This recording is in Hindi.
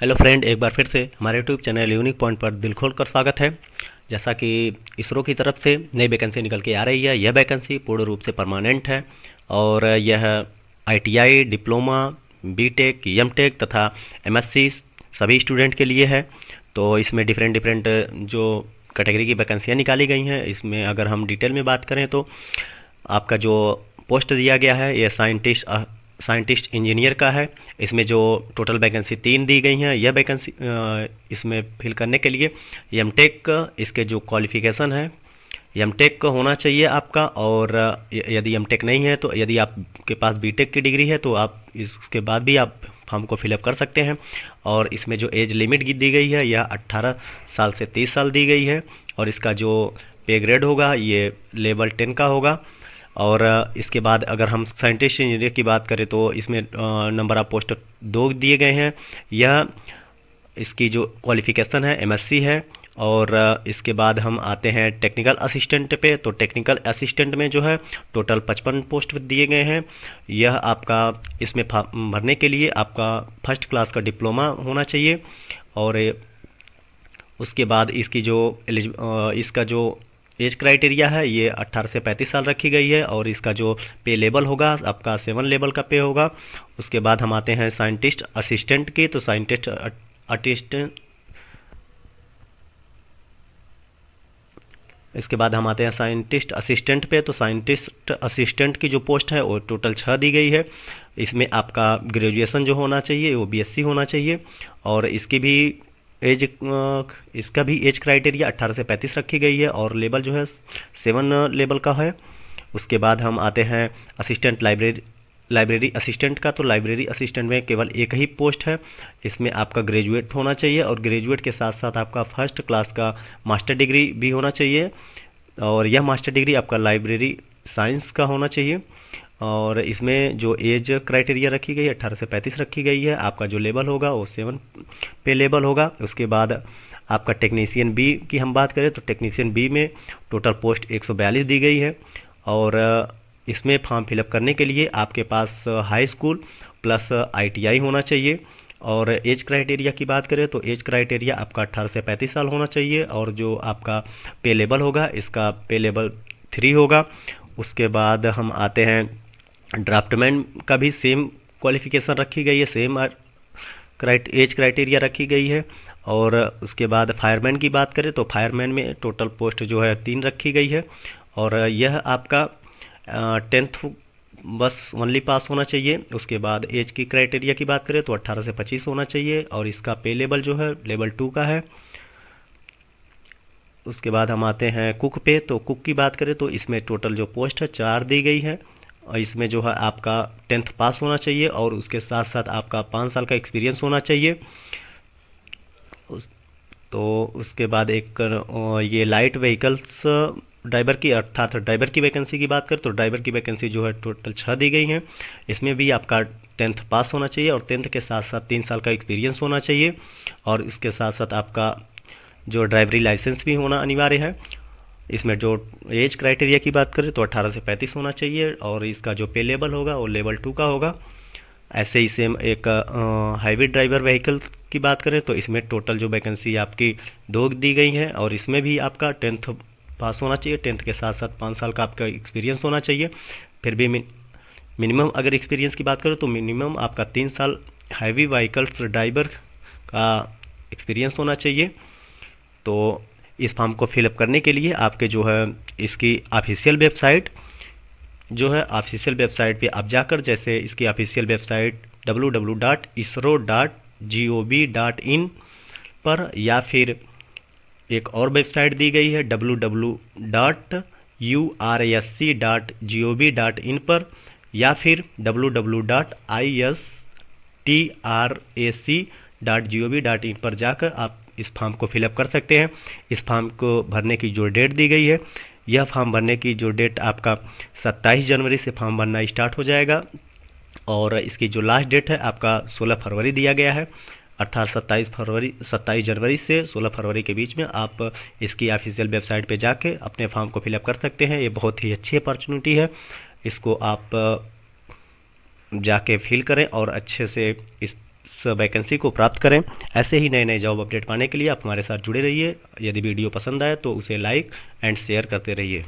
हेलो फ्रेंड, एक बार फिर से हमारे यूट्यूब चैनल यूनिक पॉइंट पर दिल खोल कर स्वागत है। जैसा कि इसरो की तरफ से नई वैकेंसी निकल के आ रही है, यह वैकेंसी पूर्ण रूप से परमानेंट है और यह आईटीआई, डिप्लोमा, बीटेक, एमटेक तथा एमएससी सभी स्टूडेंट के लिए है। तो इसमें डिफरेंट डिफरेंट जो कैटेगरी की वैकेंसियाँ निकाली गई हैं, इसमें अगर हम डिटेल में बात करें तो आपका जो पोस्ट दिया गया है ये साइंटिस्ट इंजीनियर का है। इसमें जो टोटल वैकेंसी 3 दी गई हैं, यह वैकेंसी इसमें फिल करने के लिए एमटेक इसके जो क्वालिफ़िकेशन है, एमटेक होना चाहिए आपका। और यदि एमटेक नहीं है तो यदि आपके पास बीटेक की डिग्री है तो आप इसके बाद भी आप फॉर्म को फिलअप कर सकते हैं। और इसमें जो एज लिमिट दी गई है यह 18 साल से 30 साल दी गई है। और इसका जो पे ग्रेड होगा ये लेवल 10 का होगा। और इसके बाद अगर हम साइंटिस्ट इंजीनियर की बात करें तो इसमें नंबर ऑफ पोस्ट 2 दिए गए हैं। यह इसकी जो क्वालिफ़िकेशन है एमएससी है। और इसके बाद हम आते हैं टेक्निकल असिस्टेंट पे। तो टेक्निकल असिस्टेंट में जो है टोटल 55 पोस्ट दिए गए हैं। यह आपका इसमें भरने के लिए आपका फर्स्ट क्लास का डिप्लोमा होना चाहिए। और उसके बाद इसका जो एज क्राइटेरिया है ये 18 से 35 साल रखी गई है। और इसका जो पे लेवल होगा आपका 7 लेवल का पे होगा। उसके बाद हम आते हैं साइंटिस्ट असिस्टेंट की। तो असिस्टेंट इसके बाद हम आते हैं साइंटिस्ट असिस्टेंट पे। तो साइंटिस्ट असिस्टेंट की जो पोस्ट है वो टोटल 6 दी गई है। इसमें आपका ग्रेजुएशन जो होना चाहिए वो बीएससी होना चाहिए। और एज इसका भी एज क्राइटेरिया 18 से 35 रखी गई है और लेवल जो है 7 लेवल का है। उसके बाद हम आते हैं असिस्टेंट लाइब्रेरी असिस्टेंट का। तो लाइब्रेरी असिस्टेंट में केवल एक ही पोस्ट है। इसमें आपका ग्रेजुएट होना चाहिए और ग्रेजुएट के साथ साथ आपका फर्स्ट क्लास का मास्टर डिग्री भी होना चाहिए। और यह मास्टर डिग्री आपका लाइब्रेरी साइंस का होना चाहिए। और इसमें जो एज क्राइटेरिया रखी गई है 18 से 35 रखी गई है। आपका जो लेवल होगा वो 7 पे लेवल होगा। उसके बाद आपका टेक्नीशियन बी की हम बात करें तो टेक्नीशियन बी में टोटल पोस्ट 142 दी गई है। और इसमें फॉर्म फिलअप करने के लिए आपके पास हाई स्कूल प्लस आईटीआई होना चाहिए। और एज क्राइटेरिया की बात करें तो एज क्राइटेरिया आपका 18 से 35 साल होना चाहिए। और जो आपका पे लेवल होगा इसका पे लेवल 3 होगा। उसके बाद हम आते हैं ड्राफ्टमैन का भी सेम क्वालिफिकेशन रखी गई है, सेम एज क्राइटेरिया रखी गई है। और उसके बाद फायरमैन की बात करें तो फायरमैन में टोटल पोस्ट जो है 3 रखी गई है। और यह आपका 10th बस ओनली पास होना चाहिए। उसके बाद एज की क्राइटेरिया की बात करें तो 18 से 25 होना चाहिए और इसका पे लेवल जो है लेवल 2 का है। उसके बाद हम आते हैं कुक पे। तो कुक की बात करें तो इसमें टोटल जो पोस्ट है 4 दी गई है। और इसमें जो है आपका 10th पास होना चाहिए और उसके साथ साथ आपका 5 साल का एक्सपीरियंस होना चाहिए। उस तो उसके बाद ये लाइट व्हीकल्स ड्राइवर की अर्थात ड्राइवर की वैकेंसी की बात करें तो ड्राइवर की वैकेंसी जो है टोटल 6 दी गई हैं। इसमें भी आपका 10th पास होना चाहिए और 10th के साथ साथ 3 साल का एक्सपीरियंस होना चाहिए। और इसके साथ साथ आपका जो ड्राइवरी लाइसेंस भी होना अनिवार्य है। इसमें जो एज क्राइटेरिया की बात करें तो 18 से 35 होना चाहिए और इसका जो पे लेवल होगा वो लेवल 2 का होगा। ऐसे ही सेम एक हाईवे ड्राइवर व्हीकल की बात करें तो इसमें टोटल जो वैकेंसी आपकी 2 दी गई है और इसमें भी आपका 10th पास होना चाहिए। 10th के साथ साथ 5 साल का आपका एक्सपीरियंस होना चाहिए। फिर भी मिनिमम अगर एक्सपीरियंस की बात करें तो मिनिमम आपका 3 साल हैवी व्हीकल्स ड्राइवर का एक्सपीरियंस होना चाहिए। तो इस फॉर्म को फिलअप करने के लिए आपके जो है इसकी ऑफिशियल वेबसाइट जो है ऑफिशियल वेबसाइट पे आप जाकर, जैसे इसकी ऑफिशियल वेबसाइट www.isro.gov.in पर, या फिर एक और वेबसाइट दी गई है www.ursc.gov.in पर, या फिर www.istrac.gov.in पर जाकर आप इस फॉर्म को फिलअप कर सकते हैं। इस फॉर्म को भरने की जो डेट दी गई है, यह फॉर्म भरने की जो डेट आपका 27 जनवरी से फॉर्म भरना स्टार्ट हो जाएगा। और इसकी जो लास्ट डेट है आपका 16 फरवरी दिया गया है। अर्थात 27 जनवरी से 16 फरवरी के बीच में आप इसकी ऑफिशियल वेबसाइट पे जाके अपने फॉर्म को फिलअप कर सकते हैं। ये बहुत ही अच्छी अपॉर्चुनिटी है, इसको आप जाके फिल करें और अच्छे से इस इस वैकेंसी को प्राप्त करें। ऐसे ही नए नए जॉब अपडेट पाने के लिए आप हमारे साथ जुड़े रहिए। यदि वीडियो पसंद आए तो उसे लाइक एंड शेयर करते रहिए।